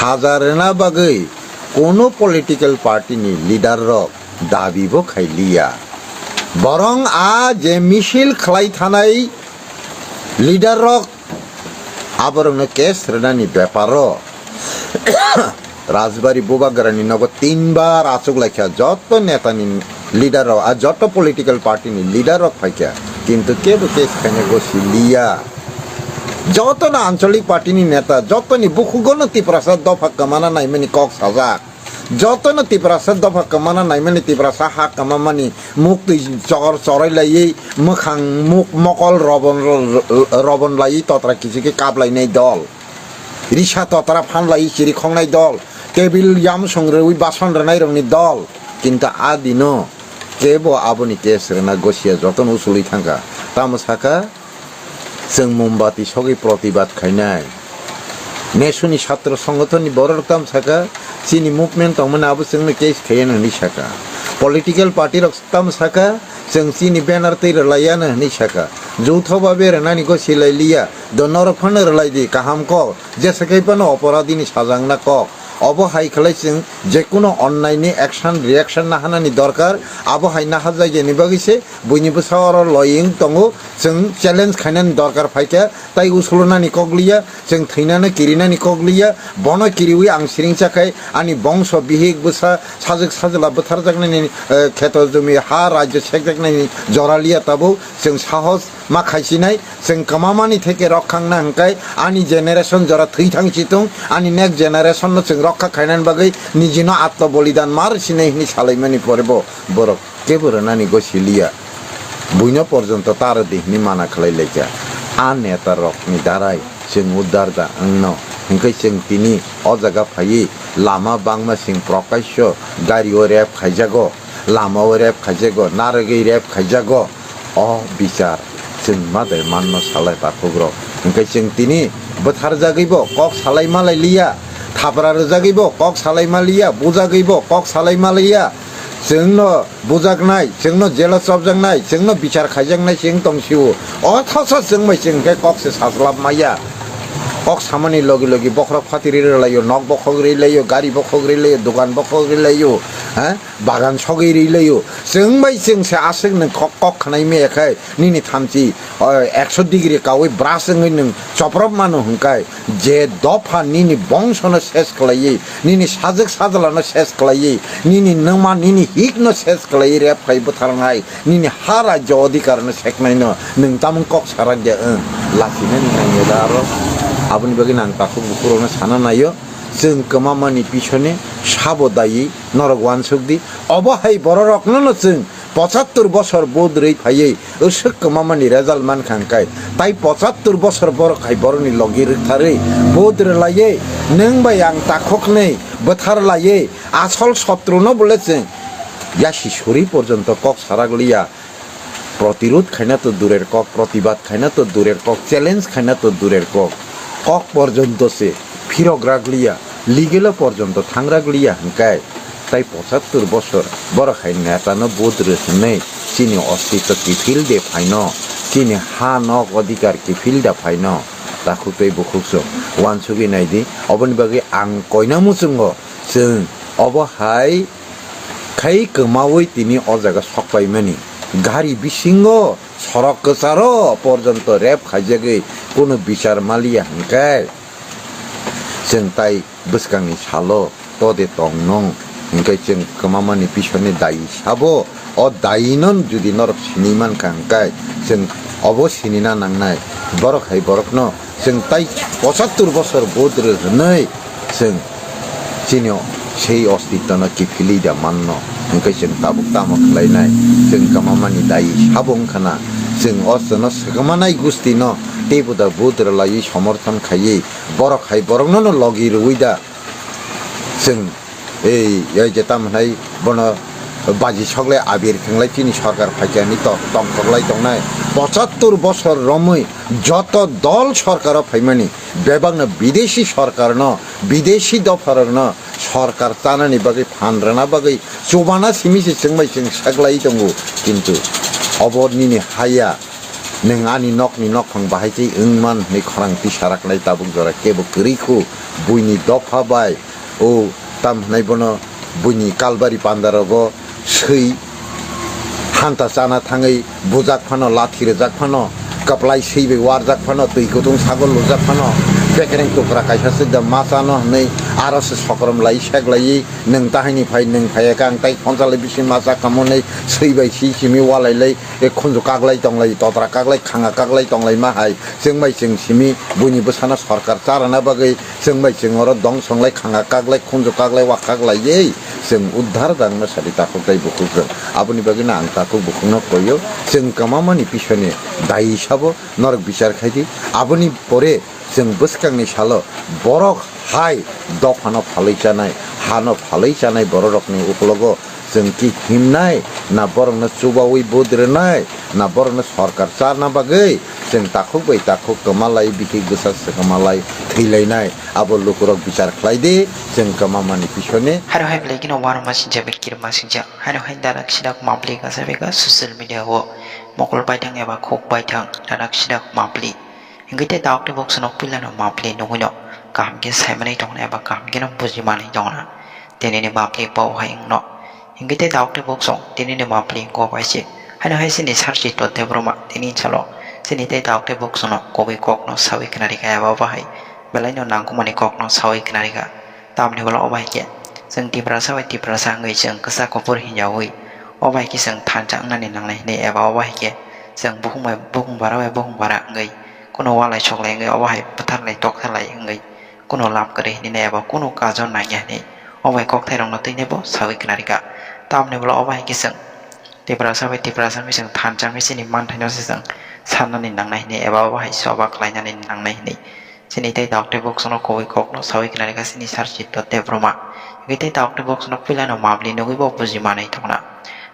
সাজারেনা বাগै কোনো পলিটিক্যাল পার্টিनि লিডাर रक दाबिबो खायलिया बरं आ जे मिसिल खालाय थानाय लिडार रक आबरंनो केस रेनानि बेपारो राजबारी बुबागरानि नगद 3 बार आचुक लाखिया जत नेतानि लिडार आ जत पलिटिकल पार्टिनि लिडार रक फाइकिया किन्तु केबो केस खायने गसिलिया जतन आंचलिक पार्टिनि नेता जतनि बुखुगनो तिप्रासार दफा कमाना नायमानि कक साजाक जतन तिप्रासार दफा कमाना नायमानि तिप्रासा हा कमामानि मुक्ति चर चरायलायै मोखां मुख मकल रबन लायै तत्रा किसिके काबलायनाय दल रिसा तत्रा फानलायै सिरि खंनाय दल टेबिल याम संग्रौयै बासन रानाय रंनि दल किन्तु आदिनो केबो आबोनि केस रेना गसिया जतन उसुलै थांगा तामसाका जों मोमबाति सगै प्रतिबाद खायनाय नेसुनि छात्र संगठननि बररताम साका चिनि मुभमेन्ट तंमोनाबो जोंनो केस खायानो हनै साका पलिटिकल पार्टी रक्ताम साका जों चिनि बेनार तैरलायानो हनै साका जौथबा बेरानानि गसिलायलिया दनरफानो रलायदि काहाम क जेसेकैपानो अपराधीनि साजांना क अबहाय खालाय जों जेकुनो अन्नायनि एक्शन रिएक्शन नाहानानि दरकार आबहाय नाहा जायगानि बागैसे बयनिबो सावर लयिं दङो जों चेलेन्ज खायनानि दरकार फायका ताइ उसुलनानि कगलिया जों थैनानै किरिनानि कगलिया बन किरिवि आं सिरिंचाखाय आनि बंश बिहिक बोसा साजक साजला बोथार जागनायनि खेत जमी हा राज्य सेकजागनायनि जरालिया ताबो जों साहस मा खायसिनाय जों कमामानि थेके रखांना हंकाय आनि जेनेरेशन जरा थैथांसितों आनि नेक्स्ट जेनेरेशन जों रक्षा खायनानि बागै निजिनो आत्म बलिदान मार सिनायनि सालायमानि परेबो बरक केबोरनानि गसिलिया बुइनो पर्यन्त तार देहनि माना खालायलायजा आ नेता रकनि दाराय जों उद्धार दा अंनो हिंकै जों तिनि अजागा फायै लामा बांमा सिं प्रकाश्य गारि रेप खायजागो लामा रेप खायजागो नारगै रेप खायजागो अ बिचार जों मादे माननो सालाय ताखुग्र हिंकै जों तिनि बोथार जागैबो कक सालाय मालाय लिया थाब्रा रोजागैबो कक सालाय मालिया बुजागैबो कक सालाय मालिया जोंनो बुजागनाय जोंनो जेल सबजांनाय जोंनो बिचार खायजांनाय जों दंसिउ अथस जोंमै जोंखाय ककसे सास्लाब माया कक सामानि लगे लगे बख्रक फातिरि रलायो नक बखग्रिलायो गारि बखग्रिलायो दुकान बखग्रिलायो हाँ बागान सगैरिलायो जोंमै जोंसे आसिक नों कक खानाय मेखाय निनि थामथि 100 डिग्री कावै ब्रास जोङै नों चप्रब मानो हंकाय जे दफा निनि बंशनो सेस खालायै निनि साजक साजलानो सेस खालायै निनि नोमा निनि हिकनो सेस खालायै रेप खाय बोथारनाय निनि हा राज्य अधिकारनो सेकनायनो नों तामन कक सारा दे लासिनो नायनो दारो आबुनि बागै नां ताखौ बुकुरनो साना नायो जों कमामानि पिछने साबदायै नरगवान सुगदि अबहाय बररकनो जों 75 बছর बोद्रै फायै उसक कमामानि रेजाल्ट मान खांकाय ताइ 75 बছর बरखाय बरनि लगिर थारै बोद्र लायै नों बाय आं ताखकनै बोथार लायै आसल शत्रुनो बोले जों यासि सरि पर्यन्त कक सारागलिया प्रतिरोध खायना तो दूरेर कक प्रतिबाद खायना तो दूरेर कक चैलेंज खायना तो दूरेर कक कक पर्यन्त से फिरग्रागलिया लिगेल पर्यन्त थांग्रागलिया हंकाय ताई 75 बছর बरखाय नेतानो बोद्र हनै चिनि अस्तित्व की फिल दे फाइनो चिनि हा नक अधिकार की फिल दा फाइनो ताखु तै बुखुसो वानसुगि नायदि अबनि बागै आं कयना मुसुंगो जों अबहाय खाय कमावै तिनि अजागा सकबायमानि गारि बिसिंगो सरक गोसारो पर्यन्त रेप खायजागै कोनो बिचार मालिया हंकाय जों ताई बसकांनि सालो तदे तं नं हिंकै जों कमामानि पिछने दायी साबो अ दायीनन जुदि नरक सिनिमान खांकाय जों अब सिनिना नांनाय बरखाय बरकनो जों ताई 75 बছর बोद्र हनै जों चिनियो सेई अस्तित्वनो किफिलि दा माननो हिंकै जों ताबुक तामो खालायनाय जों कमामानि दायी साबंखाना जों असनो सगमानाय गुस्तिनो टेबुदा बोद्र लायै समर्थन खायै बरखाय बरकनो लगी रुइदा जों এই যেতাম হাই বন বাজি সকলে আবির খেংলাই চিনি সরকার ফাইকানি তংকলাই দংনাই 75 বছর রমৈ যত দল সরকার ফাইমানি বেবাংনা বিদেশি সরকার ন বিদেশি দফার ন সরকার তানানি বাগै ফানরানা বাগै চবানা সিমিসি जोंमै जों सागলাই दंगो किन्तु अबरनिनि हाया नों आनि नकनि नक फां बाहायसै ओंमान नै खरांति साराखनाय ताबुक जरा केबो गैरैखौ buini dofa bai o tam hnai bono buini kalbari pandarago sei hanta chana thangai bujak phano lathi rejak phano kaplai seibe warjak phano tui gutung sagol lujak phano bekereng tukra kaisa sida masano hnai arose sokrom lai seglai neng tahini phai neng phai kang tai khonjalai bisi masa kamonai seibai simi walai lai e khonju kaglai tonglai totra kaglai khanga kaglai tonglai ma hai jengmai jeng simi buini bosana sarkar charana bagai jengmai jeng oro dong songlai khanga kaglai khonju kaglai wa kaglai ei jeng uddhar dangna sari takutai bukuk aboni bagina ang takuk bukungno koyo jeng kamamani pisone dai sabo norok bichar khaidi aboni pore jeng bwswkni salo borok hai dofano phalai chanai hano phalai chanai borokni uklogo jeng ki himnai na borokno chubawi budrenai na borokno sarkar charna bagai jeng takuk kamalai biki gusas kamalai thilainai abo lukurok bichar khlaide jeng kamamani pisone haro hai blekino war masinja bekir masinja haro hai darak sidak mapli ka sabeka social media wo mokol baitang eba khok baitang darak sidak mapli ingite dakte box nok pilano mapli nuguno kam ke saimani tong eba kam ke no bujimani tongna tenene mapli pau hai no ingite dakte box ong tenene mapli ko baise haro hai sini sarchi to te broma tini chalo sini te dakte box no kobi kok no sawi kanari ka eba bahai belai no nangkumani kok no sawi kanari ka tam ni wala obai ke jeng tiprasa ngai jeng kesa kopur hinjawi obai ki jeng thanjang nani nanglai ne eba obai ke jeng buhung bara ngai kono walai choklai ngai obai pathar lai tok thalai ngai kono lap kare ni ne eba kono kajon nai ya ne obai kok thai rong no tei ne bo sawi knarika tam ne wala obai ki jeng tiprasa mi jeng thanjang mi sini man thaino jeng sanani nanglai ne eba obai sobak lai nani nanglai ne sini tei doctor box no koi kok no sawi knari ka sini sarchi to te broma gite doctor box no pila no mabli no gibo puji manai thona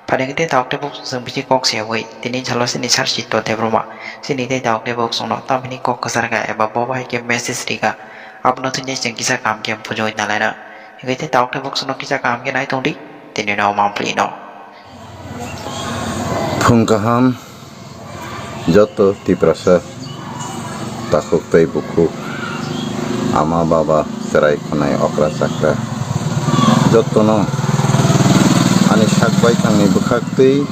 pare gite doctor box jeng bisi kok se wei tini chalo sini sarchi to te broma sini tei doctor box no tamini kok kasar ka eba bobai ke message riga apno tini jeng kisa kam ke pujoi na lai na gite doctor box no kisa kam ke nai tongdi tini no mabli no phungkaham joto tiprasa takuk tei bukuk ama baba serai khonai okra sakra jotono ani sakbai tangni bukhak tei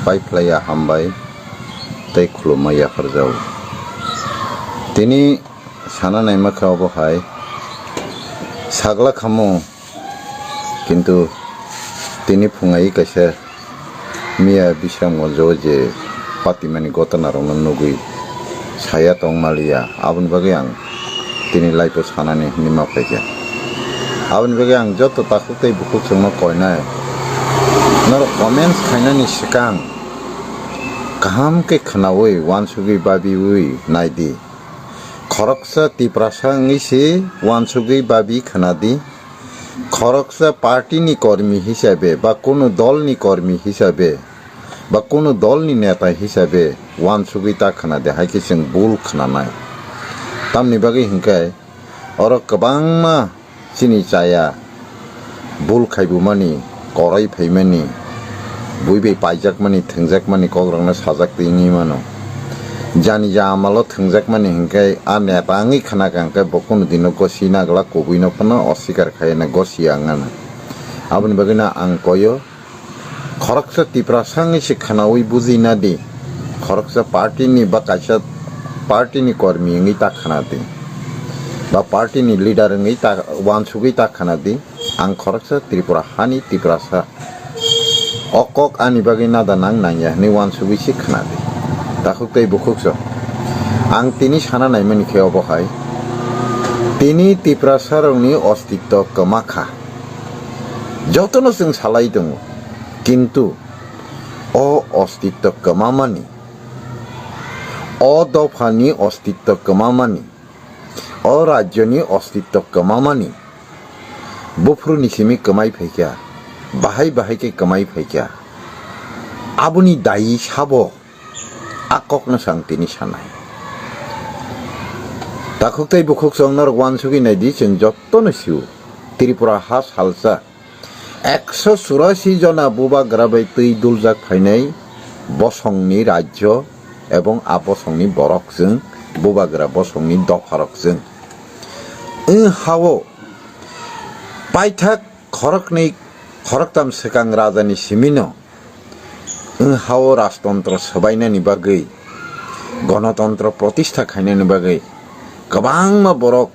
paiplaya hambai tei khulumaya kharjau tini sana nai makha bohai sagla khamo kintu tini phungai kaisa mia bisam je patimani gotana rong nugui saya tong malia abun bagai ang tini laipo sanani nima pekya abun bagai ang joto takuk tei bukuk sengno koinai nor comments khainani sikang kaham ke khnawi wansugi babi ui naidi khoroksa tiprasa ngisi wansugi babi khanadi khoroksa party ni kormi hisabe ba kono dol ni kormi hisabe ba kono dol ni neta hisabe wansugita khana de haike sing bul khana nai tamni bagi hingkai oro kabang ma sini chaya bul khaibu mani korai phaimani buibe paijak mani thengjak mani kograngna sajak tingi mano jani ja amalo thengjak mani hingkai a neta ngi khana kangkai bokon dino gosina gla kobuino phano osikar khaina gosiangana abun bagina ang koyo khoroksa tiprasa ngi sikhanawi bujina di khoroksa party ni ba kaisa party ni kormi ngi ta khanati ba party ni leader ngi ta wansugi ta khanati ang khoroksa tripura hani tiprasa okok ani bagina danang nanya ni wansugi si khanati takuk tei bukukso ang tini sana naimani kheo bohai tini tiprasarokni ostitto kamakha jotono sing salai dong kintu o ostitto kamamani o dofani ostitto kamamani o rajyoni ostitto kamamani bufru nisimi kamai phaikya bahai ke kamai phaikya abuni dai sabo akok na sang tini sanai takuk tei bukuk songnor wansugi naidi jeng jottono siu Tripura has halsa 184 জনা বুবা গ্রাবাই তৈ দুলজাক ফাইনাই বসংনি রাজ্য এবং আবসংনি বরকজों বুবাগ্রা বসংনি দফারকजों हावो पाइथाक खरकताम सेकां राजानि सिमिनो हावो राजतंत्र सबायनायनि बागै गणतंत्र प्रतिष्ठा खायनायनि बागै गोबां बरक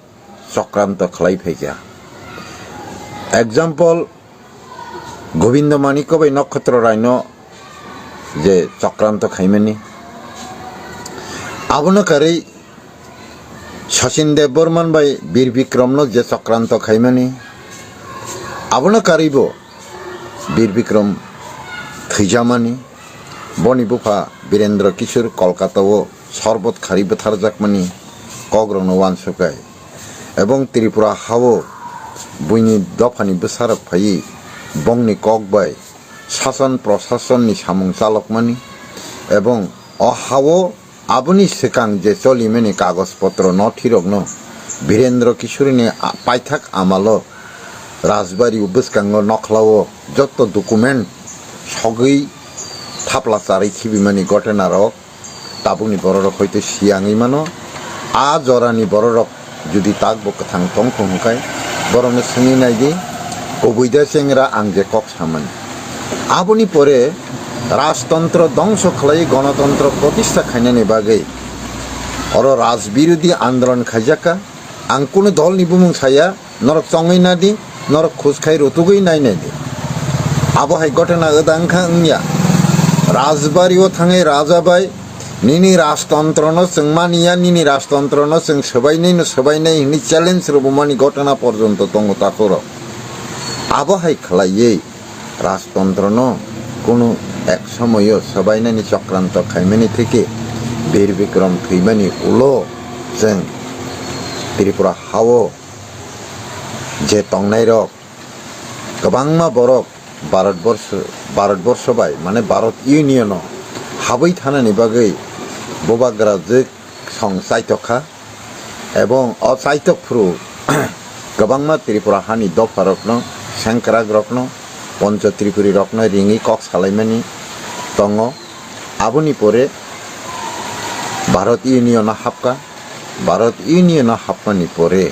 चक्रांत खालायफैया एग्जाम्पल गोविंद मानिक बै नक्षत्र रायनो जे चक्रांत खायमानि आबनो कारै सचिन देव बर्मन बै वीर विक्रमनो जे चक्रांत खायमानि आबनो कारिबो वीर विक्रम थैजामानि बनि बुफा वीरेंद्र किशोर कलकाताओ सरबत खारि बुथारजाकमानि कग्रनो वानसुकाय एवं त्रिपुरा हावो बुइनि दफानि बोसारक फायि बंनि कक बाय शासन प्रशासननि सामुं चालकमानि एवं हावो आबुनि सिकां जे चलिमेनि कागज पत्र नथिरकनो वीरेंद्र किशोरनि पाइथाक आमालो राजबारि बस्कांगो नखलाओ जत डकुमेंट सगै थापला चारै खिबिमानि घटनारक ताबुनि बररक हयतो सियांगै मानो आ जरानि बररक जुदि ताकबो कथां तंखंखाय बरनो सोंनि नायदि अबैदा सेंग्रा आं जे कक सामोन आबुनि परे राजतंत्र ध्वंस खालाय गणतंत्र प्रतिष्ठा खायनायनि बागै अर राजबिरोधी आंदोलन खायजाका आं कुनु दलनि बुमुं साया नरक चङै नादि नरक खुसखाय रतुगै नायनायदि आबहाय घटना ओदांखा ओंनिया राजबारियाव थाङै राजाबाय निनि राजतंत्रनो जों मानिया निनि राजतंत्रनो जों सोबायनाय हिनि चेलेन्ज रबमानि घटना पर्यन्त दङ ताखर आबहाय खालायै राजतंत्रनो कुनु एक समय सोबायनायनि चक्रांत खायमानि थेके वीर विक्रम थैमानि उलो जों त्रिपुरा हावो जे तंनाय रक गोबांमा बरक भारतवर्ष बाय माने भारत यूनियन हाबै थानायनि बागै बबाग्रा जोक सं साइतखा एवं असाइतकफ्रु गोबांमा त्रिपुरा हानि दफारकनो सेंक्राग रकनो पंच त्रिपुरी रकनो रिङि कक सालायमानि दङ आबुनि परे भारत यूनियन हाबमानि परे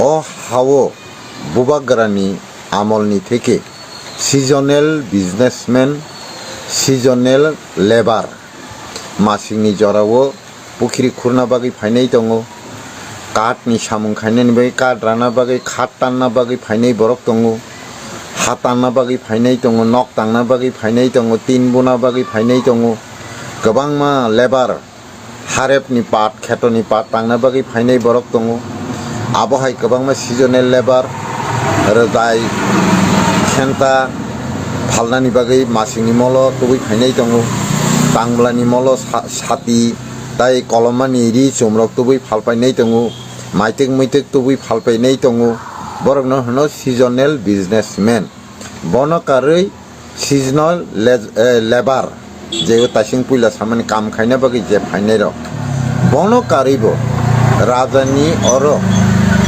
हावो बुबाग्रानि आमलनि थेके सीजनेल बिजनेसमैन सीजनेल लेबार मासिंनि जरावो पुखिरि खुरना बागै फायनाय दङ काटनि सामुं खायनायनि बागै काट राना बागै खाट तानना बागै फायनाय बरक दङ हा तानना बागै फायनाय दङ नक तांना बागै फायनाय दङ तीन बुना बागै फायनाय दङ गोबांमा लेबार हारेपनि पाट खेतनि पाट तांना बागै फायनाय बरक दङ आबहाय गोबांमा सीजनेल लेबार आरो जाय सेन्टा फालनानि बागै मासिंनि मल तुबै फायनाय दङ तांब्लानि मल साति दाय कलमानि रि चुमरक तुबै फालपायनाय दङ माइतेक तुबै फालपायनाय दङ बरकनो होनो सीजनेल बिजनेसमैन बनकारै सीजनल लेबार जे तासिं पुइला सामानि काम खायना बागै जे फायनाय रक बनकारिबो राजानि और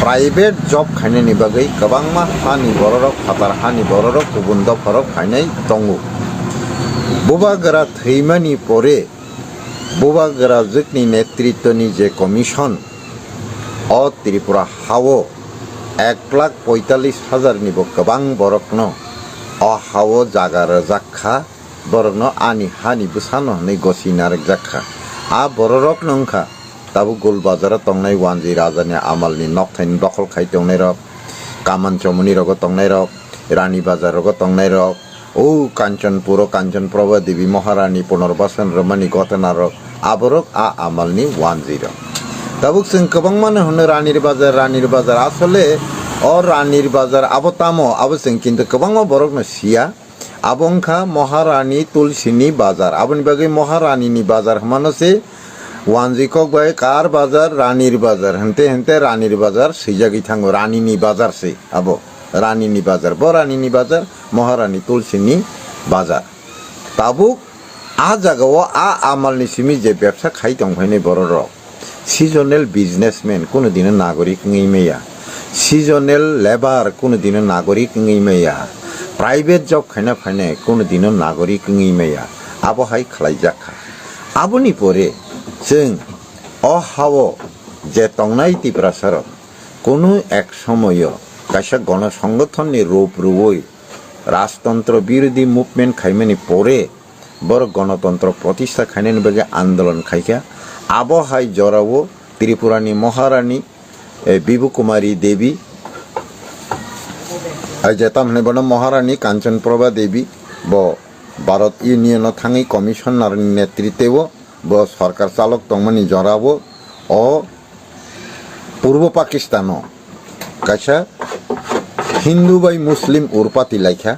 प्राइवेट जब खायनायनि बागै गोबांमा हानि बररक फातार हानि बररक गुबुन दफारक फायनाय दङ बुबागोरा थैमानि परे बुबागोरा जोकनि नेतृत्वनि जे कमिशन त्रिपुरा हावो 1,45,000 गोबां बरकनो हावो जागा रजाखा बरकनो आनि हानि बुसानो हनै गसिनारक जाखा बररक नंखा ताबु गोल बाजार तंनाय वानजि राजानि आमालनि नक्थायनि दखल खाय तंनाय रक कामान चमुनि रग तंनाय रक रानी बाजार रग तंनाय रक कांचनपुर कांचन प्रभा देवी महारानी पुनर्बासन रमानि घटना रक आबरक आमालनि वानजि रक ताबु जों गोबां माने होनो रानीर बाजार आसले रानीर बाजार आबो तामो आबो जों किन्तु गोबां बरकनो सिया आबंखा महारानी तुलसीनि बाजार आबनि बागै महारानीनि बाजार मानसे वानजिकक बाय कार बाजार रानीर बाजार हंते रानीर बाजार सैजागि थांगो रानीनि बाजार से आबो रानीनि बाजार रानीनि बाजार महारानी तुलसीनि बाजार ताबु जागाव आमालनि सिमी जे व्यवसा खाई दंफायनाय बर' सीजनेल बिजनेसमैन कोनो दिन नागरिक ngैमेया सीजनेल लेबार कोनो दिन नागरिक ngैमेया प्राइवेट जब खायना फायनाय कोनो दिन नागरिक ngैमेया आबहाय खालायजाखा आबुनि परे जों हावो जे तंनाय तिप्रासारक কোনো এক সময়ও কাইসা গণসংগঠননি রূপ রুবই রাজতন্ত্র বিরোধী মুভমেন্ট খাইমানি পরে বড় গণতন্ত্র প্রতিষ্ঠা খাইনানি বাগে আন্দোলন খাইকা আবহাই জরাও ত্রিপুরানি মহারানী বিভু কুমারী দেবী যেতাম বন মহারানী কাঞ্চনপ্রভা দেবী ব ভারত ইউনিয়ন থাঙি কমিশনার নেতৃত্বেও ব সরকার চালক তংমানি জরাবো ও পূর্ব পাকিস্তান কাইসা হিন্দু বাই মুসলিম উরপাতি লাইখা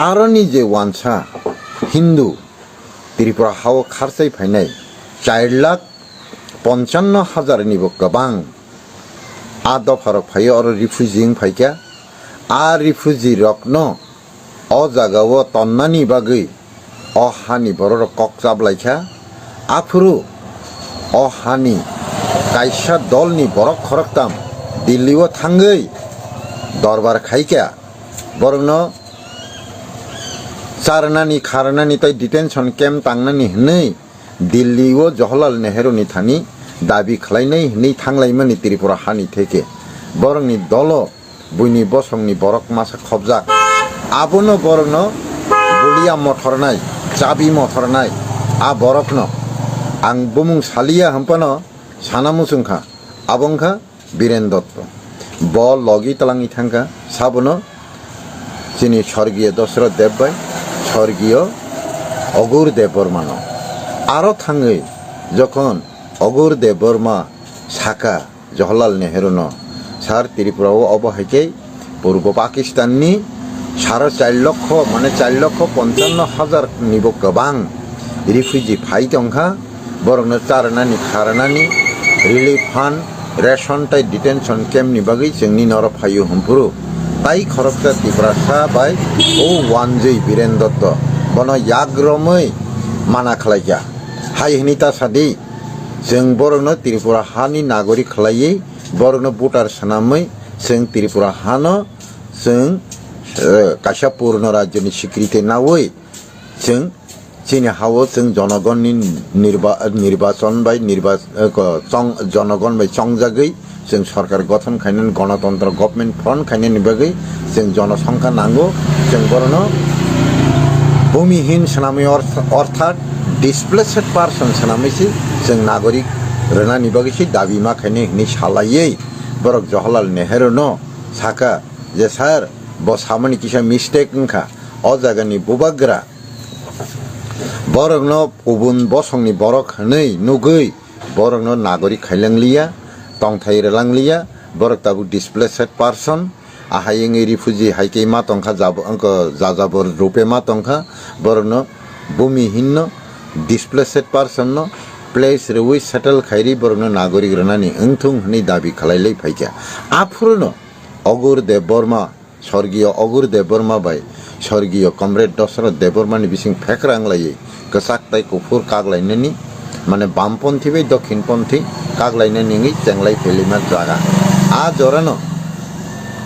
আরনি যে ওয়ানসা হিন্দু ত্রিপুরা হাও খারসাই ফাইনাই 4,55,000 নিব গোबां দফারক ফাইयो और रिफ्यूजिं फाइका रिफ्यूजी रकनो जागाव तन्नानि बागै हानि बर ककजाब लाइखा आफुरु हानि काइसा दलनि बरक खरकताम दिल्लीओ थांगै दरबार खाइका बरंनो चारनानि खारनानि ताई डिटेंशन कैम्प तांनानि हनै दिल्लीओ जवाहरलाल नेहरूनि थानि दाबि खालायनाय हनै थांलायमानि त्रिपुरा हानि थेके बरंनि दल बुइनि बसंनि बरक मासा खबजाक आबनो बरंनो बुलिया मथरनाय चाबि मथरनाय बरकनो आं बुमुं सालिया हम्पानो सानामुसुंखा आबंखा बीरेन दत्त ब लगि तलांनि थांखा साबनो जिनि स्वर्गीय दशरथ देवबाय स्वर्गीय अगुर देवबर्मानो आरो थाङै যখন অগুর দেববর্মা সাকা জওহরলাল নেহেরুনো সার ত্রিপুরাও অবহাইকে পূর্ব পাকিস্তাননি 4.5 লক্ষ মানে 4,55,000 নিব গোबां रिफ्यूजी फाइ दंखा बरंनो चारनानि खारनानि रिलिफ फान्ड रेशन टाइ डिटेंशन कैम्पनि बागै जोंनि नर फायो हमपुरु ताई खरकसा तिप्रासा बाय वानजै बीरेन दत्त बनो याग्रमै माना खालायजा हाय हनिता सादि जों बरंनो त्रिपुरा हानि नागरिक खालायै बरंनो भोटार सानामै जों त्रिपुरा हानो जों काइसा पूर्ण राज्यनि स्वीकृति नावै जों जिनि हावो जों जनगणनि निर्वाचन बाय जनगण बाय संजागै जों सरकार गठन खायनानै गणतंत्र गभर्नमेंट फ्रन्ट खायनायनि बागै जों जनसंख्या नांगौ जों बरंनो भूमिहीन सानामै अर्थात डिसप्लेसेड पार्सन सानामैसि जों नागरिक रोनानि बागैसि दाबि मा खायनाय हनै सालायै बरक जवाहरलाल नेहरूनो साका जे सार बसामानि किसा मिस्टेक ओंखा जागानि बुबाग्रा बरंनो गुबुन बसंनि बरक हनै नुगै बरंनो नागरिक खायलांलिया तंथाय रेलांलिया बरक ताबु डिसप्लेसेड पार्सन आहायङै रिफ्यूजी हाइके मा तंखा जाजाबर रुपे मा तंखा बरंनो भूमिहीन डिसप्लेसेड पार्सन प्लेस रेवै सेटल खायरि बरंनो नागरिक रनानि ओंथुं हनै दाबि खालायलै फाइका आफुरनो अगुर देवबर्मा स्वर्गीय अगुर देवबर्मा बाय स्वर्गीय कमरेड दशरथ देवबर्मानि बिसिं फेक्रांलायै गोसाक ताय गुफुर कागलायनायनि माने बामपन्थी बाय दक्षिणपन्थी कागलायनायनि चेंगलाय फेलिमा जागा जरानो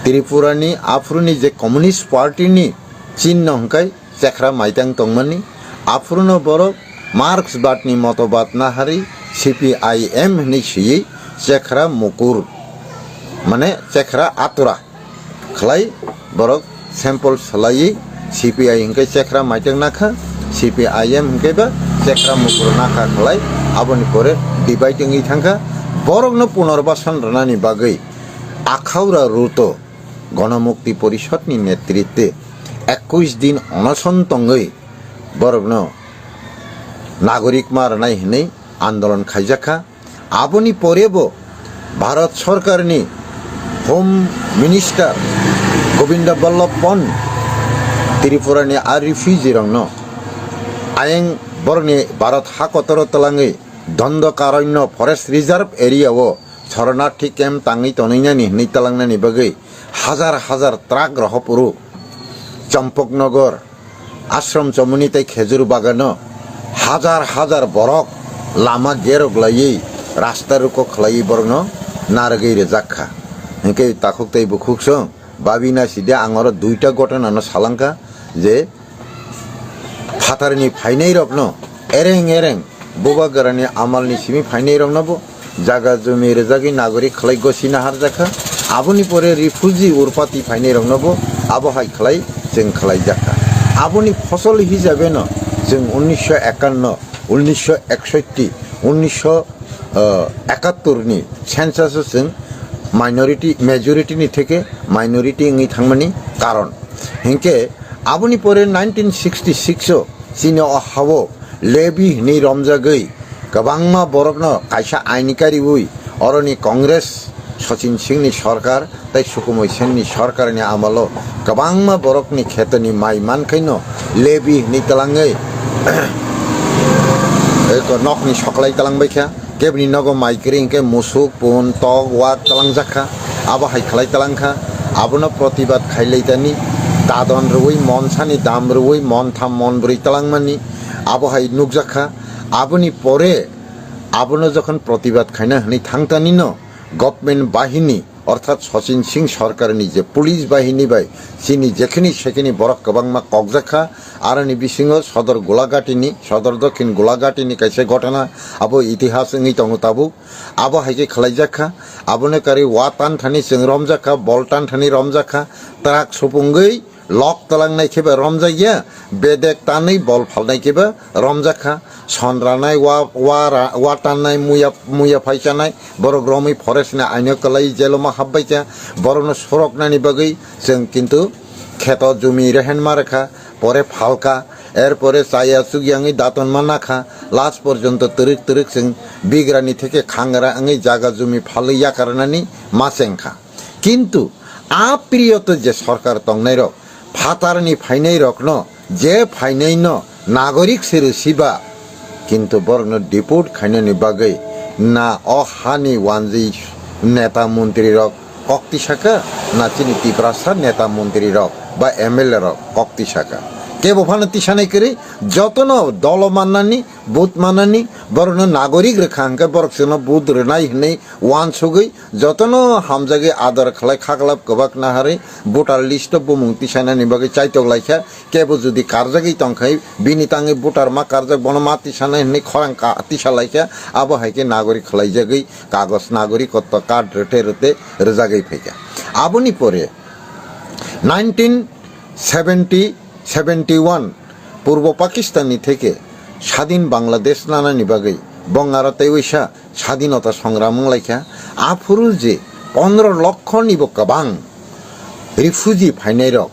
त्रिपुरानि आफुरनि जे कम्युनिस्ट पार्टीनि चिन्ह हंखाय चेख्रा माइतां तंमानि आफुरनो बरक मार्क्सबादनि मतबाद नाहारि CPIM हनै सियै चेख्रा मुकुर माने चेख्रा आतुरा खलाय बरक सैम्पल सलायै CPI हंखाय चेख्रा माइतां नाखा CPIM हंखायबा चेख्रा मुकुर नाखा खलाय आबनि परे डिवाइडिंगै थांखा बरकनो पुनर्बासन रनानि बागै आखाउरा रुतो गणमुक्ति परिषदनि नेतृत्वे 21 दिन अनशन तंगै बरकनो नागरिक मारनाय हनै आंदोलन खायजाखा आबनि परेबो भारत सरकारनि होम मिनिस्टर गोविंद बल्लभ पंत त्रिपुरानि रिफ्यूजी रंनो आयें बरनि भारत हाकतर तलाङै दंडकारण्य फरेस्ट रिजर्व एरियाओ शरणार्थी कैम्प ताङै तनैनानि हनै तलांनानि बागै हाजार हाजार ट्राक रहपुरु चम्पकनगर आश्रम चमुनि ताई खेजुर बागानो हाजार हाजार बरक लामा गेरगलायै रास्ता रुको खलायै बरनो नारगै रेजाखा हंके ताखुक ताई बुखुकसं बाबिना सिदे आंगर दुइटा घटना सालांखा जे फातारनि फाइनाय रकनो एरें एरें बुबागरानि आमालनि सिमी फाइनाय रकनबो जागा जमी रेजागै नागरिक खलाय गसिना हारजाखा Aboni pore refugee urpati faine roknobo abo hai khlai जों खालायजाखा आबोनि फसल हिसाबै न जों 1951 1961 1971 नि सेन्सास जों माइनरिटी मेजरिटी नि থেকে माइनरिटी ngै थांमानि कारण हिंके आबोनि परे 1966 सिनो हावो लेबी नि रमजागै गोबांमा बरकनो कायसा आइनिकारि उइ अरनि कांग्रेस सचिन सिंहनि सरकार तै सुकुमै सेननि सरकारनि आमालो गोबांमा बरकनि खेतनि माइ मानखैनो लेबी नि तलाङै एक नकनि सकलाय तलांबायखा केबनि नगो माइक्रिंके मुसुक पुन तक वाक तलांजाखा आबो हाय खलाय तलांखा आबोनो प्रतिबाद खायलायतानि दादन रुइ मनसानि दाम रुइ मन थाम मन ब्रै तलांमानि आबो हाय नुकजाखा आबोनि परे आबोनो जखन प्रतिबाद खायना हनै थांतानि न गभर्नमेंट बाहिनी अर्थात सचिन सिंह सरकारनि जे पुलिस बाहिनी बाय सिनि जेखिनि सेखिनि बरक गोबांमा कगजाखा आरनि बिसिङो सदर गोलाघाटीनि सदर दक्षिण गोलाघाटीनि कायसे घटना आबो इतिहास ngै तंगो ताबु आबो हायके खलायजाखा आबोनो कारि वातान थानि जों रमजाखा बलटान थानि रमजाखा ट्राक सुपुंगै लक तलांनाय केबे रमजागिया बेदेक तानै बल फालनाय केबे रमजाखा सनरानाय वाटाननाय मुया फाइचानाय बरक रमै फरेस्टना आइनो कलाई जेलमा हाबबायचा बरनो सरकनानि बागै जों किन्तु खेत जमी रेहेन मारेखा परे फालका एरपरे चाया सुगियाङै दातन मानाखा लास्ट पर्यन्त तरिक तरिक जों बिग्रानि থেকে खांगरा आङै जागा जमी फालैया कारनानि मासेंखा किन्तु आप्रियत जे सरकार तंनाय रक फातारनि फाइनाय रकनो जे फाइनाय न नागरिक सिरसिबा किन्तु बरनो डिपोर्ट खाइनानि बागै ना अहानि वानजि नेता मन्त्री रक कक्ति साका ना चिनि तिप्रासार नेता मन्त्री रक बा एमएलए रक कक्ति साका केबो फानो तिसानाय करै जतन दल माननानि बुथ माननानि बरनो नागरिक रेखांके बरकसनो बुथ रनाय हनै वान सुगै जतन हामजागे आदर खलाय खागलाब गबाक नाहारै भोटार लिस्ट बुमुं तिसानानि बागै चाइतक लायखा केबो जुदि कारजागै तंखाय बिनि ताङै भोटार मा कारजाक बनमा तिसानाय हनै खरां का तिसा लायखा आबो हायके नागरिक खलायजागै कागज नागरिकत्व कार्ड रटे रटे रजागै फैका आबोनि परे 1971 पूर्व पाकिस्तानी থেকে স্বাধীন বাংলাদেশ নানানি বাগৈ বঙ্গারতে ওইসা স্বাধীনতা সংগ্রাম লাইখা আফুরু যে 15 লক্ষ নিব কবাং রিফিউজি ফাইনাই রক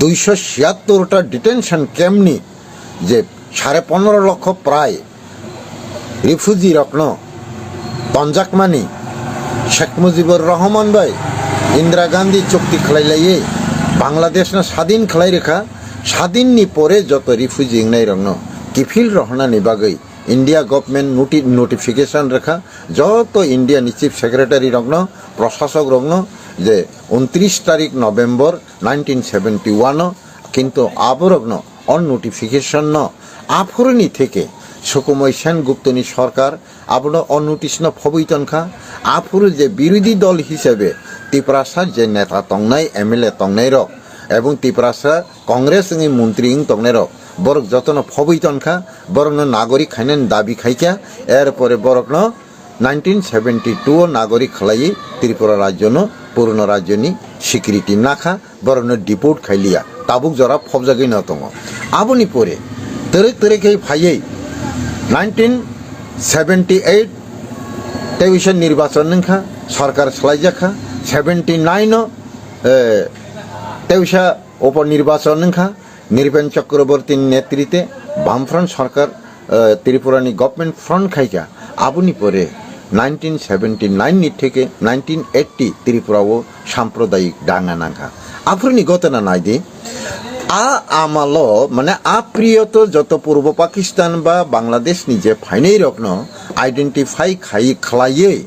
276টা ডিটেনশন ক্যাম্পনি যে 15.5 লক্ষ প্রায় রিফিউজি রকন তঞ্জাকমানি শেখ মুজিবুর রহমান ভাই ইন্দিরা গান্ধী চুক্তি খালাইলাইয়ে बांग्लादेशना स्वाधीन खलाय रेखा स्वाधीननि परे जत रिफ्यूजी नाय रंगनो किफिल रहनानि बागै इंडिया गवर्नमेंट नोटिफिकेशन रेखा जत इंडिया नि चीफ सेक्रेटारी रंगनो प्रशासक रंगनो जे 29 तारिख नवेम्बर 1971 किन्तु आबो रंगनो अन नोटिफिकेशन न आफुरनि থেকে सुकुमै सेनगुप्तनि सरकार आबनो अन नोटिस न फबैतनखा आफुर जे विरोधी दल हिसाबै तिप्रासार जे नेता तंनाय एमएलए तंनाय रक एवं तिप्रासार कांग्रेस नि मंत्री तंनाय रक बरक जतन फबैतनखा बरकनो नागरिक खायनानि दाबी खायखा एरपरे बरकनो 1972 नागरिक खलायै त्रिपुरा राज्यनो पूर्ण राज्यनि स्वीकृति नाखा बरकनो डिपोर्ट खायलिया ताबुक जरा फबजागै न दङ आबोनि परे तरेक तरेकै फायै 1978 तेविसन निर्वाचन नखा सरकार सलायजाखा 79 तेविसा उपनिर्वाचन नखा निर्पेन चक्रवर्ती नेतृत्वे बामफ्रंट सरकार त्रिपुरानि गवर्नमेंट फ्रंट खायका आबुनि परे 1979 नि থেকে 1980 त्रिपुराओ साम्प्रदायिक दाङा नांखा आफुरनि घटना नायदि आमालो माने आप्रियत जत पूर्व पाकिस्तान बा बांग्लादेश नि जे फाइनै रकनो आइडेंटिफाई खालायै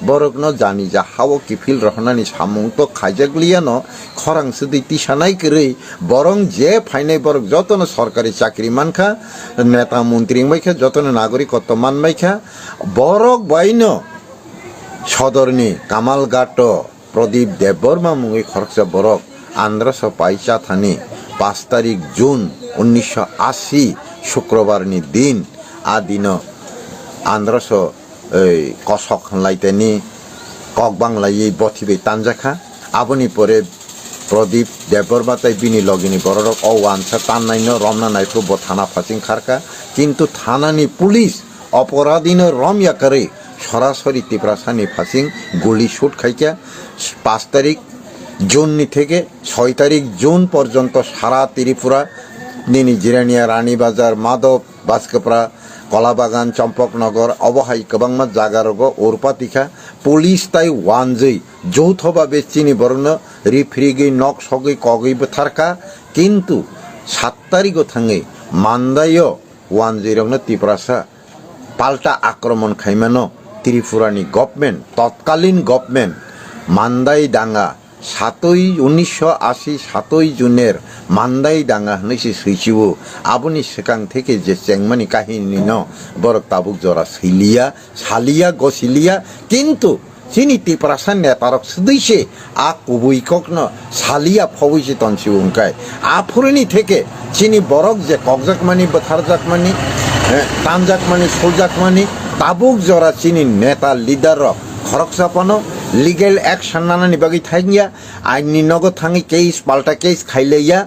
बरकनो जानि जा हाव किफिल रहनानि सामुं तो खायजागलियानो खरां सुदै तिसानाय करै बरं जे फाइनै बरक जतन सरकारी चाकरी मानखा नेता मन्त्री माइखा जतन नागरिकत्व मानमाइखा बरक बाइनो सदरनि कामालघाट प्रदीप देबबर्मा मुङै खरकसा बरक 1505 थानि 5 तारिख जून 1980 शुक्रबारनि दिन आ दिन 1500 कसक लाइतेनि কক বাংলায় বথিবে তানজাখা আবনি পরে প্রদীপ দেববর্মা তাই বিনি লগিনি বড়রক অওয়ানসা তান্নাইনো রমনা নাইফু ব থানা ফাচিং খারকা কিন্তু থানানি পুলিশ অপরাধীন রমিয়া করে সরাসরি তিপ্রাসানি ফাচিং গুলি শুট খাইকা 5 তারিখ জুন থেকে 6 তারিখ জুন পর্যন্ত সারা ত্রিপুরা নিনি জিরানিয়া রানীবাজার মাধব বাসকাপড়া কলাবাগান চম্পকনগর অবহাই গোबांमा জাগারগ ওরপাতিখা পুলিশ তাই ওয়ানজৈ যৌথভাবে চিনি বর্ণ রিফ্রিগৈ নক সগৈ কগৈ থারকা কিন্তু 7 তারিখও থাঙে মান্দাইও ওয়ানজৈ রংনো তিপ্রাসা পাল্টা আক্রমণ খাইমানো ত্রিপুরানি গভর্নমেন্ট তৎকালীন গভর্নমেন্ট মান্দাই ডাঙ্গা 1980 7 জুনের মান্দাই ডাঙ্গা হনেছি সৈচিব আবনি সেকাং থেকে যে চেংমানি কাহিনী ন বরক তাবুক জরা সইলিয়া সালিয়া গসিলিয়া কিন্তু চিনি তিপ্রাসান নেতারক সুদৈছে আ কুবুইকক সালিয়া ফবৈছে তনসি উনকায় আফুরনি থেকে চিনি বরক যে ককজাকমানি বথারজাকমানি তানজাকমানি সোলজাকমানি তাবুক জরা চিনি নেতা লিডার খরকসাপানো লিগেল অ্যাকশন নানানি বাকি থাইয়া আইনি নগদ থাঙি কেস পাল্টা কেস খাইলেইয়া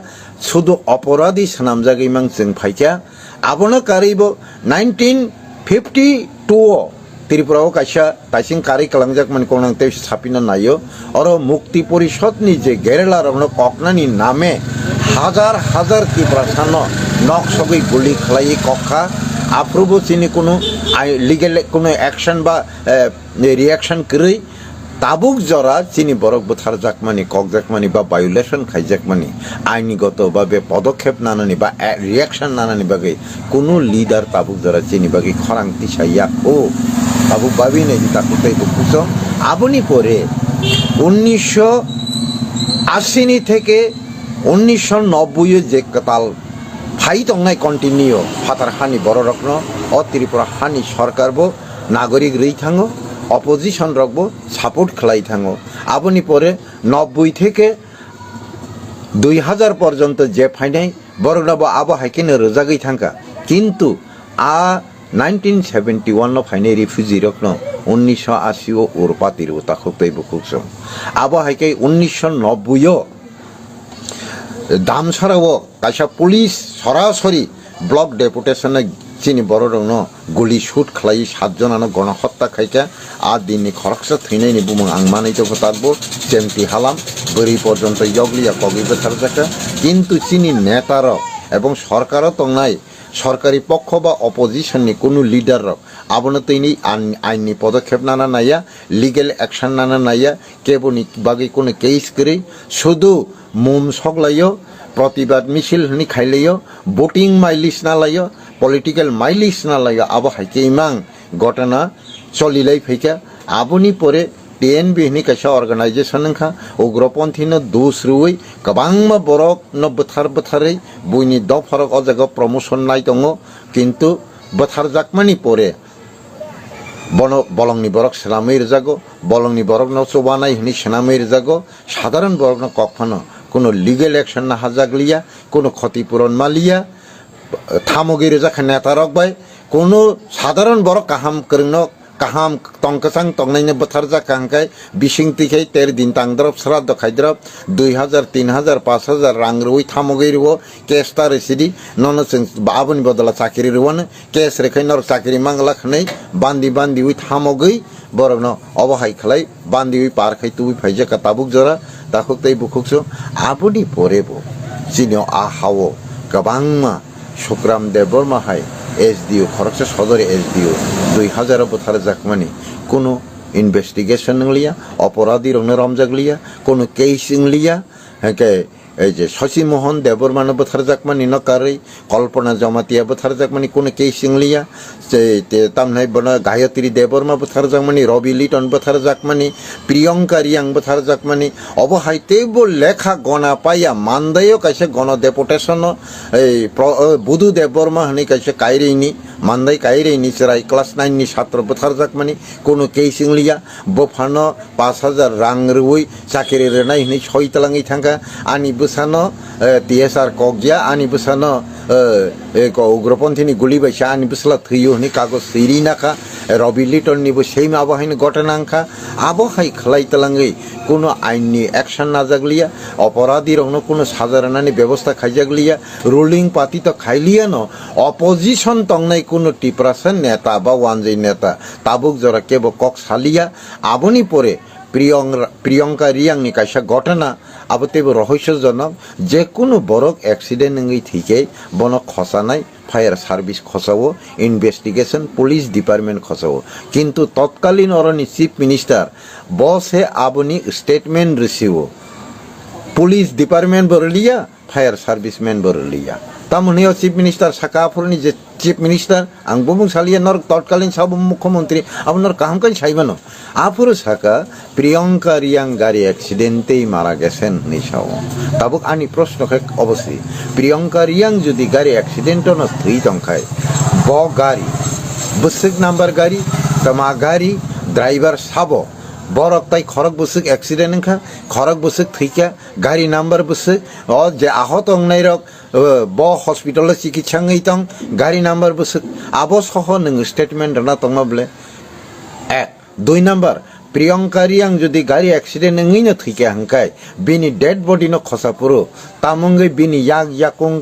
শুধু অপরাধী সানামজাগি মাং जों ফাইকা আবনো কারিব 1952 ত্রিপুরাও কাইসা তাইসিং কারি কালাংজাক মানে কোনাংতে ছাপিনা নাইও আর মুক্তি পরিষদনি যে গেরেলা রংনো ককনানি নামে হাজার হাজার ত্রিপুরাসান নক সগৈ গুলি খালাই কক্ষা আপ্রুভ চিনি কোনো লিগেল কোনো অ্যাকশন বা রিয়াকশন করেই তাবুক জরা চিনি বরক বথার জাকমানি কক জাকমানি বা ভায়োলেশন খাইজাকমানি আইনিগতভাবে পদক্ষেপ নানানি বা রিয়াকশন নানানি বাগে কোনো লিডার তাবুক জরা চিনি বাগে খরাংতি সাইয়া ও তাবুক ভাবি নেই তাকে তাই বুঝছ আবনি পরে 1980 থেকে 1990 যে কাতাল ফাই তংনাই কন্টিনিউ ফাতার হানি বড় রকম ত্রিপুরা হানি সরকার বো নাগরিক রই থাঙো অপোজিশন রকবো সাপোর্ট খেলাই থাঙো আবনি পরে 90 থেকে 2000 পর্যন্ত যে ফাইনাই বরগনাবো আবো হাইকেনে রোজাগৈ থাঙ্কা কিন্তু 1971 ফাইনাই রিফিউজি রকন 1980 ওরপাতির তাখুকতাই বুকুকসম আবো হাইকে 1990 দামসারাও কাইসা পুলিশ সরাসরি ব্লক ডেপুটেশনে চিনি বড় রং গুলি শুট খালাই 7 জনানো গণহত্যা খাইকা দিননি খরকসা থৈনাইনি বুমং আং মানাইতে ফতাকবো চেমটি হালাম বরি পর্যন্ত ইয়গলিয়া কগিবে থারজাকা কিন্তু চিনি নেতার এবং সরকারও তংনাই সরকারি পক্ষ বা অপোজিশননি কোনো লিডার আবনতৈনি আইনি পদক্ষেপ নানা নাইয়া লিগেল অ্যাকশন নানা নাইয়া কেবনি বাকি কোনো কেস করে শুধু মুম সকলাইও প্রতিবাদ মিছিল হনি খাইলাইও ভোটিং মাইলিস না লাইও পলিটিক্যাল মাইলিস না লাইও আবো হাইকে ইমাং ঘটনা চলিলাই ফেকা আবনি পরে টিএনবি হনি কাইসা অর্গানাইজেশন খা উগ্রপন্থী দুসরুই গোबांमा বরক বথার বইনি দফারক অজাগ প্রমোশন নাই দङ কিন্তু বথার জাকমানি পরে বলংনি বরক সেনামৈ রজাগো বলংনি বরক চবানাই হনি সেনামৈ রজাগো সাধারণ বরক কখনো কোনো লিগেল অ্যাকশন না হাজাগলিয়া কোনো ক্ষতিপূরণ মালিয়া থামগি রজাখা নেতা রকবাই কোনো সাধারণ বড় কাহাম করন কাহাম টংকসাং টংনাইনে বথার জাকাংকাই বিশিং তিখাই 13 দিন তাংদ্রব শ্রাদ্ধ খাইদ্রব 2000 3000 5000 রাং রুই থামগি রো কেসটা রেসিডি ননসেন্স বাবনি বদলা চাকরি রোন কেস রেখাই নর চাকরি মাংলা খनै বান্দি উই থামগি বরন অবহাই খালাই বান্দি উই পার খাই তুই ফাইজা কাতাবুক জরা তাখুকতাই বুকুকসো আবনি পরেবো চিনিও আহাও গোबांमा সুকরাম দেববর্মা হাই এসডিও খরকসা সদরে এসডিও 2000 বছর জাকমানি কোনো ইনভেস্টিগেশন লিয়া অপরাধী রং রমজাগলিয়া কোনো কেসিং লিয়া হ্যাঁ এই যে শশীমোহন দেববর্মা বছর জাকমানি নকারই কল্পনা জমাতিয়া বছর জাকমানি কোনো কেসিং লিয়া তামনাই বন গায়ত্রী দেববর্মা বছর জাকমানি রবি লিটন বছর জাকমানি প্রিয়ঙ্কা রিয়াং বছর জাকমানি অবহাইতে লেখা গনা পাইয়া মান্দাইও কাইসে গণ ডেপুটেশন এই বুধু দেববর্মা হনি কাইসে কাইরিনি মান্দাই কাইরে নিচেরাই ক্লাস 9 ni ছাত্র বুথারজাক মানে কোনো কেসিং লিয়া বফানো 5000 রাং রুই চাকরি রেনাই হনি ছয়তলাঙি থাকা আনি বুসানো টিএসআর কগিয়া আনি বুসানো উগ্রপন্থীনি গুলি বাইসা আনি বুসলা থইও হনি কাগজ সিরি নাখা রবি লিটননিবো সেই আবহাইনি ঘটনাঙ্খা আবহাই খালাইতলাঙই কোনো আইননি অ্যাকশন না জাগলিয়া অপরাধীর কোনো সাজারানানি ব্যবস্থা খাইজাগলিয়া রুলিং পার্টি তো খাইলিয়ানো অপোজিশন তংনাই কোনো টিপ্রাসার নেতা বা ওয়ানজেই নেতা তাবুক জরা কেব কক সালিয়া আবনি পরে প্রিয়ঙ্কা রিয়াংনি কাইসা ঘটনা আবতেব রহস্যজনক যে কোনো বড় অ্যাক্সিডেন্ট নঙ্গই থেকে বন খসানাই ফায়ার সার্ভিস খসাও ইনভেস্টিগেশন পুলিশ ডিপার্টমেন্ট খসাও কিন্তু তৎকালীন অরণি চিফ মিনিস্টার বসে আবনি স্টেটমেন্ট রিসিভ পুলিশ ডিপার্টমেন্ট বরলিয়া ফায়ার সার্ভিসম্যান বরলিয়া তামনি চিফ মিনিস্টার সাকাফুরনি যে চিফ মিনিস্টার আং বুমুং সালিয়া নর তৎকালীন সব মুখ্যমন্ত্রী আপনার কাহামকাই ছাইবানো আফুর সাকা প্রিয়ঙ্কা রিয়াং গাড়ি অ্যাক্সিডেন্টেই মারা গেছেন নিশাও তাবুক আনি প্রশ্ন অবশ্যই প্রিয়ঙ্কা রিয়াং যদি গাড়ি অ্যাক্সিডেন্টও ন থই টংখায় ব গাড়ি বসুক নাম্বার গাড়ি তমা গাড়ি ড্রাইভার সাব বরক তাই খরক বসুক অ্যাক্সিডেন্ট খা খরক বসুক থইকা গাড়ি নাম্বার বসুক যে আহত অংনাই রক ব হসপিটালে চিকিৎসা তং গাড়ি নাম্বার বসুক আব সহ নং স্টেটমেন্ট না তংমা বলে 2 নাম্বার প্রিয়ঙ্কা রিয়াং যদি গাড়ি অ্যাক্সিডেন্ট নঙই না থইকে হাঙ্কাই বিনি ডেড বডি ন খসা পুরো তামঙ্গই বিনি ইয়াকুং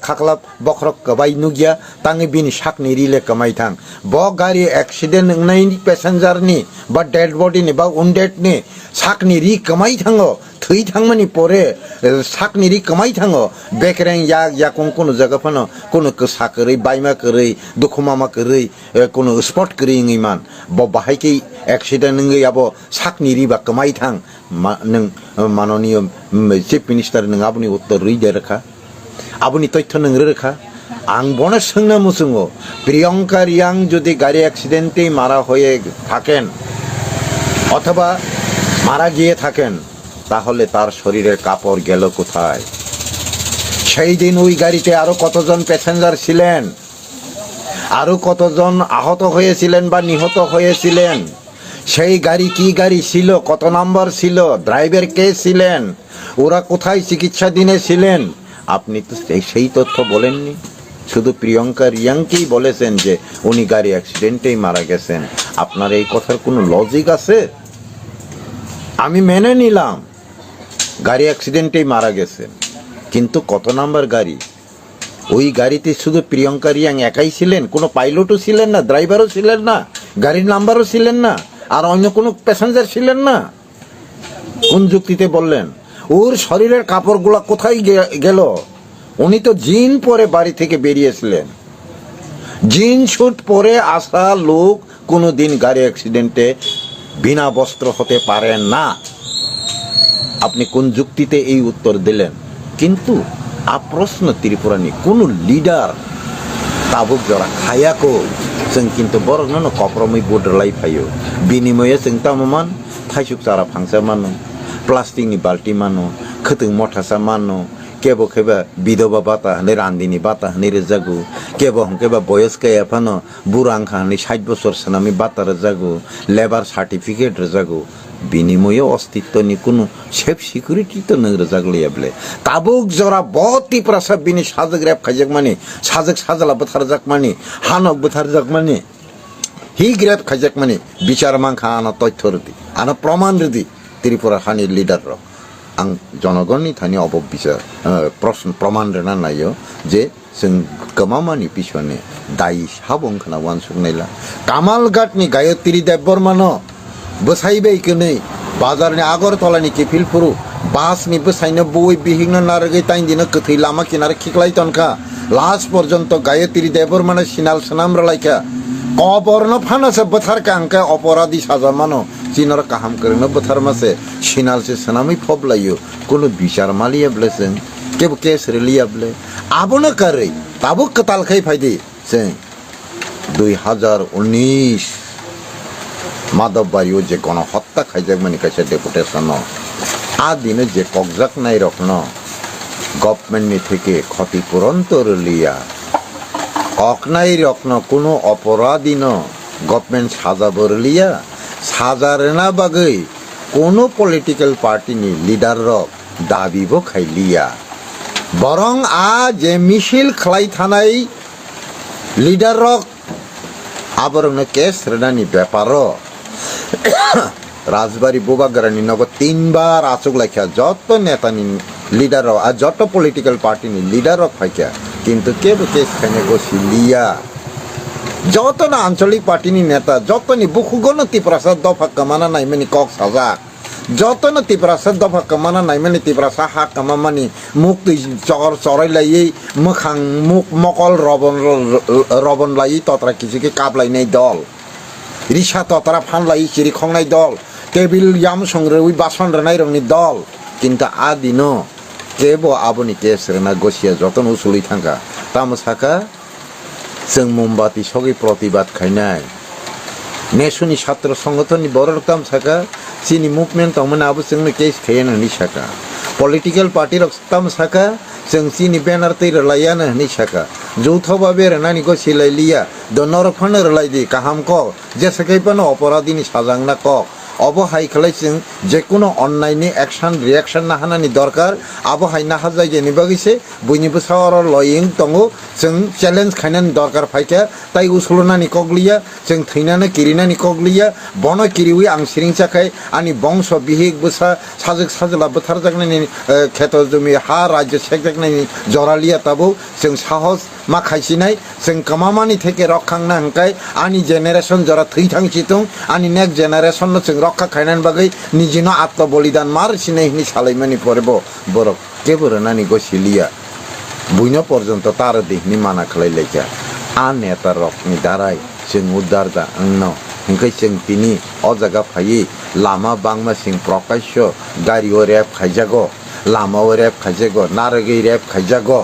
খাকলাপ বখরক কবাই নুগিয়া তাঙ্গি বিনি সাকনি রিলে কমাই থাং ব গাড়ি অ্যাক্সিডেন্ট নঙনাই প্যাসেঞ্জার নি বা ডেড বডি নি বা উনডেড নি সাকনি রি কমাই থাঙ্গো থই থাংমানি পরে সাকনি রি কমাই থাঙ্গো বেকরেং ইয়াকুং কোনো জায়গা ফানো কোনো কসা কरै বাইমা কरै দুখুমামা কरै কোনো স্পট কरै ইমান ব বাহাইকেই অ্যাক্সিডেন্ট নঙ্গই আবো সাকনি রি বা কমাই থাং নং মাননীয় চিফ মিনিস্টার নং আপনি উত্তর রইদে রেখা আপনি তথ্য নং রেখা আং বনে সোংনা মুসুঙো প্রিয়ঙ্কা রিয়াং যদি গাড়ি অ্যাক্সিডেন্টেই মারা হয়ে থাকেন অথবা মারা গিয়ে থাকেন তাহলে তার শরীরের কাপড় গেল কোথায় সেই দিন ওই গাড়িতে আরো কতজন প্যাসেঞ্জার ছিলেন আরো কতজন আহত হয়েছিলেন বা নিহত হয়েছিলেন সেই গাড়ি কি গাড়ি ছিল কত নাম্বার ছিল ড্রাইভার কে ছিলেন ওরা কোথায় চিকিৎসাধীনে ছিলেন আপনি তো সেই তথ্য বলেননি শুধু প্রিয়ঙ্কা রিয়াংকেই বলেছেন যে উনি গাড়ি অ্যাক্সিডেন্টেই মারা গেছেন আপনার এই কথার কোনো লজিক আছে আমি মেনে নিলাম গাড়ি অ্যাক্সিডেন্টেই মারা গেছেন কিন্তু কত নাম্বার গাড়ি ওই গাড়িতে শুধু প্রিয়ঙ্কা রিয়াং একাই ছিলেন কোনো পাইলটও ছিলেন না ড্রাইভারও ছিলেন না গাড়ির নাম্বারও ছিলেন না আর অন্য কোনো প্যাসেঞ্জার ছিলেন না কোন যুক্তিতে বললেন ওর শরীরের কাপড়গুলো কোথায় গেল উনি তো জিন পরে বাড়ি থেকে বেরিয়েছিলেন জিন স্যুট পরে আসা লোক কোনোদিন গাড়ি অ্যাক্সিডেন্টে বিনা বস্ত্র হতে পারেন না আপনি কোন যুক্তিতে এই উত্তর দিলেন কিন্তু প্রশ্ন ত্রিপুরানি কোন লিডার তাবুক জরা খায়াকো जों কিন্তু বড় ন কপ্রমই বডলাই ফাইও বিনিময়ে जों তামমান থাইসুক চারা ফাংসা মানো প্লাস্টিকনি বালতি মানো খতং মঠাসা মানো কেবো কেবা বিধবা বাতা হনে রান্দিনি বাতা হনে রেজাগু কেবা বয়স্ক এফানো বুড়াংখা হনে 60 বছর সানামি বাতা রেজাগু লেবার সার্টিফিকেট রেজাগু বিনিময়ে অস্তিত্বনি কোনো সেফ সিকিউরিটি তো নং রেজাগলিয়াবলে তাবুক জরা বতি প্রসাব বিনি সাজক রেপ খাইজাক মানে সাজক সাজলা বথারজাক মানে হানক বথারজাক মানে হি গ্রেপ খাইজাক মানে বিচার মাংখা আনা তথ্য রদি আনা প্রমাণ রদি ত্রিপুরা হানি লিডার র आं जनगणनि थानि अबबिचार प्रश्न प्रमाण रेना नायो जे जों गमामानि पिछने दायि साबं खना वानसुक नायला कामालघाटनि गायत्री देबबर्मानो बसाइबाय कनै बाजारनि आगरतलानि केफिलपुरु बासनि बसाइनो बय बिहिंनो नारगै ताइन दिनो कथै लामा किनारे खिखलाय तनखा लास्ट पर्यन्त गायत्री देबबर्मानो सिनाल सनाम रलायखा कबरनो फानासे बथारका अंका अपराधी साजा मानो चिनर काहाम करनो बथार मासे सिनाल से सनामी फबलायो कोनो बिचार मालियाब्ले जों केबो केस रिलियाब्ले आबोनो कारै ताबो कतालखै फायदि जों 2019 माधवबारियाव जे गणहत्या खाइजाक माने कासे डेपुटेशन आ दिने जे कगजाक नाय रखनो गभर्नमेन्टनि थेके क्षतिपूरण तो रिलिया হকনাই রকন কোনো অপরাধীন গভর্নমেন্ট সাজা বরলিয়া সাজারেনা বাগৈ কোনো পলিটিক্যাল পার্টিনি লিডার রক দাবিবো খাইলিয়া বরং যে মিছিল খালাই থানাই লিডার রক আবরণ কেস রেনানি ব্যাপার রাজবাড়ি বোবাগ্রানি নগর 3 বার আচক লাইখা যত নেতানি লিডার আর যত পলিটিক্যাল পার্টিনি লিডার ফাইকা কিন্তু কেবো কেস খাইনে গছিলিয়া যত না আঞ্চলিক পার্টিনি নেতা যতনি বুকুগণ তিপ্রাসার দফা কামানা নাইমানি কক সাজাক যত না তিপ্রাসার দফা কামানা নাইমানি তিপ্রাসা হা কামামানি মুখ তুই চরাইলাই মোখাং মুখ মকল রবন লাই ততরা কিছুকে কাবলাইনাই দল রিসা ততরা ফানলাই চিরি খংনাই দল টেবিল ইয়াম সংগ্রহ বাসন রানাই রংনি দল কিন্তু আদিন কেবো আবনি কেস রেনা গছিয়া যতন উসুলি থাকা তামসাকা जों मोमबाति सगै प्रतिबाद खायनाय नेसुनि छात्र संगठननि बर तामसाका चिनि मुभमेन्ट तंमोनाबो जोंनो केस खायनानि साका पलिटिकल पार्टी रक तामसाका जों चिनि बेनार तै रलायानो हनि साका जौथबा बेरनानि गो सिलाइलिया दनर फन रलाइदि काहाम क जेसेकैपनो अपराधीनि साजांना क অবহাই খালাইছেন যে কোনো অন্যায়নি অ্যাকশন রিয়াকশন না হানানি দরকার আবহাই না হাজাই যেনি বাগিছে বইনিবো সাওয়ার লয়িং দङो जों চ্যালেঞ্জ খাইনানি দরকার ফাইকা তাই উসুলনানি কগলিয়া जों थैनानै किरिनानि कगलिया बन किरिउइ आं सिरिंचाखाय आंनि बंश बिहिक बोसा साजक साजला बोथार जागनायनि खेत जमी हा राज्य सेकजागनायनि जरालिया ताबो जों साहस मा खायसिनाय जों कमामानि थेके रखांना हंकाय आंनि जेनेरेशन जरा थैथांसितों आंनि नेक्स्ट जेनेरेशन जों रक्षा खायनानि बागै निजिनो आत्म बलिदान मार सिनायनि सालायमानि परब बरक केबरनानि गसिलिया बुइनो पर्यन्त तार देहनि माना खालायलायखा आ नेता रकनि दाराय जों उद्धार जा अंनो हंकाय जों तिनि अजागा फायि लामा बांमा सिं प्रकाश्य गारिओ रेप खायजागो लामाओ रेप खायजागो नारगै रेप खायजागो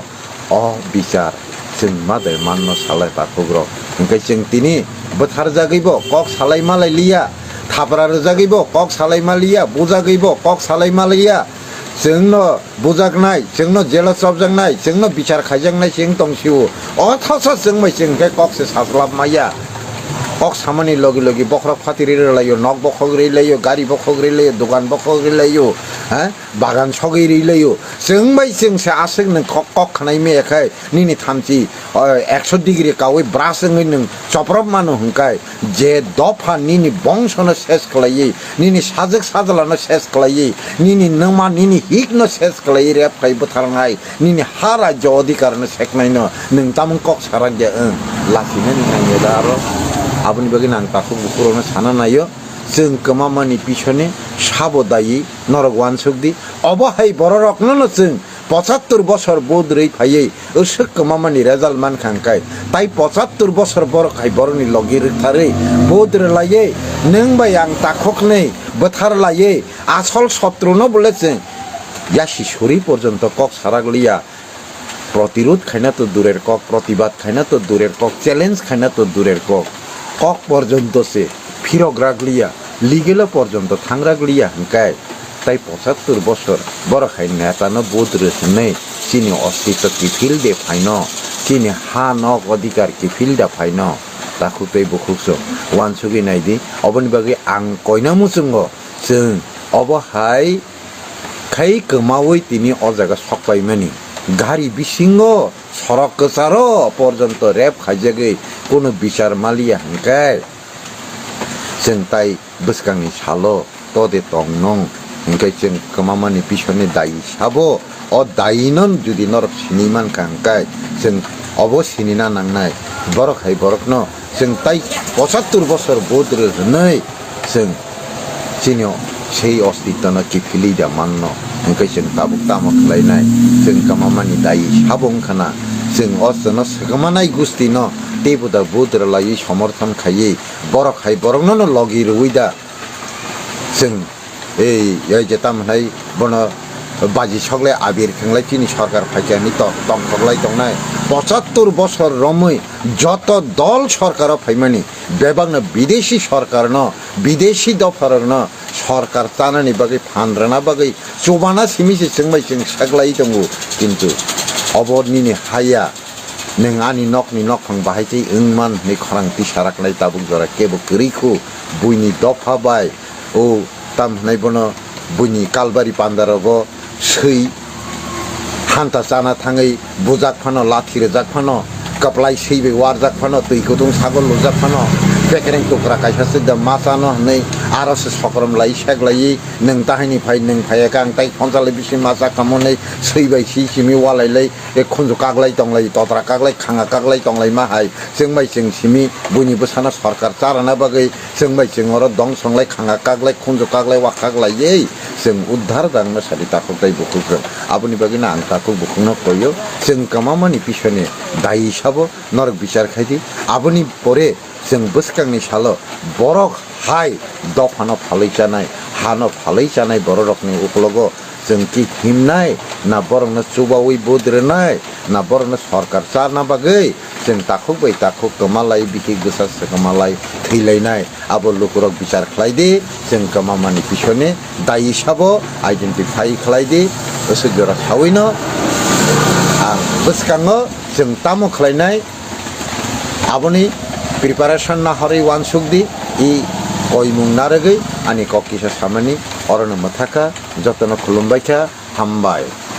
अ बिचार जों मादे माननो सालाय ताखुग्र हंकाय जों तिनि बोथार जागैबो कक सालाय मालाय लिया थाब्रा रोजागैबो कक सालाय मालिया बुजागैबो कक सालाय मालिया जोंनो बुजागनाय जोंनो जेल सबजांनाय जोंनो बिचार खायजांनाय जों दंसिउ अथास जों मैसिंखाय ककसे सास्लाब माया कक सामानि लगे लगे बख्रब खातिरि रलायो नक बखग्रिलायो गारि बखग्रिलायो दुकान बखग्रिलायो हाँ बागान सगैरिलायो जों मैसिंसे आसिं नों कक खानाय मेखाय निनि थामथि 100 डिग्री कावै ब्रासङै नों चप्रब मानो हंकाय जे दफा निनि बंशनो सेस खलायै निनि साजक साजलानो सेस खलायै निनि नोमा निनि हिकनो सेस खलायै रेप खाय बोथारनाय निनि हा राज्य अधिकारनो सेकनायनो नों तामं कक सारांगे लासिनो निनाङो दारो आबुनि बागै नां ताखौ बुकुरनो साना नायो जों कमामानि पिछने साबदायि नरगवान सुगदि अबहाय बर रकनो जों 75 বছর বোধরই ফাইयै ওসক কমামানি রেজাল্ট মান খাंखाय তাই 75 বছর বড় খাই বরনি লগি রেথারে বোধর লাইয়ে নং বাই आं তাখকनै बोथार लाइए আসল শত্রুনো বলেছে ইয়াসি সরি পর্যন্ত কক সারাগলিয়া প্রতিরোধ খাইনা তো দূরের কক প্রতিবাদ খাইনা তো দূরের কক চ্যালেঞ্জ খাইনা তো দূরের কক কক পর্যন্ত সে ফিরগ্রাগলিয়া লিগেল পর্যন্ত থাংরাগলিয়া হंखाय তাই 75 বছর বড় খাই নেতানো বোধ রসনে চিনি অস্তিত্ব কি ফিল দে ফাইন চিনি হা নক অধিকার কি ফিল দা ফাইন তাকু তৈ বখুকস ওয়ানসুগি নাইদি অবনি বাগै आं কইনামুসুঙ্গ जों অবহাই খাই কমাওই তিনি অজাগা সকপাইমানি গাড়ি বিসিঙ্গ সড়ক কসার পর্যন্ত রেপ খাইজাগै কোনো বিচার মালিয়া হंखाय जों তাই বসকাংনি সালো তদে তংনং हंखाय जों कमामानि पिछने दायि साबो अ दायिनन जुदि नरक सिनिमान हंखाय जों अब सिनिना नांनाय बरखाय बरकनो जों ताई 75 बছর बोद्र नै जों चिनियो সেই अस्तित्वनो किफिलिदा माननो हंखाय जों ताबुक तामक लायनाय जों कमामानि दायि साबंखाना जों असनो सगमानाय गुस्तिनो तेबुदा बोद्र लायि समर्थन खायै बरखाय बरकनो लगि रुइदा जों এই যেতাম হাই বন বাজি সকলে আবির খেংলাই চিনি সরকার ফাইকানি তংলাই দংনাই 75 বছর রমৈ যত দল সরকার ফাইমানি বেবাংনা বিদেশি সরকার ন বিদেশি দফার ন সরকার তানানি বাগै ফানরানা বাগै চবানা সিমিসে जोंबाय जों सागলাই दङ কিন্তু অবরনিনি হায়া neng ani nok ni nok phang bahai chei ungman ni khorang ti sarak nai tabuk jora kebo kriku buini dofa bai o tam nai bono buini kalbari pandarogo sei hanta chana thangai bujak phano lathi rejak phano kaplai seibe warjak phano tui kutung sagol lojak phano pekereng tukra kaisa sidda masano nei aros sokrom lai seglai neng tahini phai neng phai kang tai khonjale bisi masa kamonei seibai si simi walai lai e khonju kaglai tonglai totra kaglai khanga kaglai tonglai ma hai jengbai jeng simi buini bosana sarkar charana bagai jengbai jeng oro dong songlai khanga kaglai khonju kaglai wa kaglai ei jeng uddhar dangna sari takotai bukukrong aboni bagi na ang takuk bukungno koyo jeng kamamani pisone dai sabo norok bichar khaidi aboni pore jeng bwswkni salo borok hai dofano phalai chanai hano phalai chanai borokni uklogo jeng ki himnai na borokno chubawi budrenai na borokno sarkar charna bagai jeng takuk bai takuk kamalai biki gusas kamalai thilainai abo lukurok bichar khlaidi jeng kamamani pisone dai sabo identify khlaidi osujora sawino ang bwskango jeng tamo khlainai aboni preparation na hari Bwswk di I koimung naragei ani kokisa samani orono mathaka jotono khulumbaikha hambai.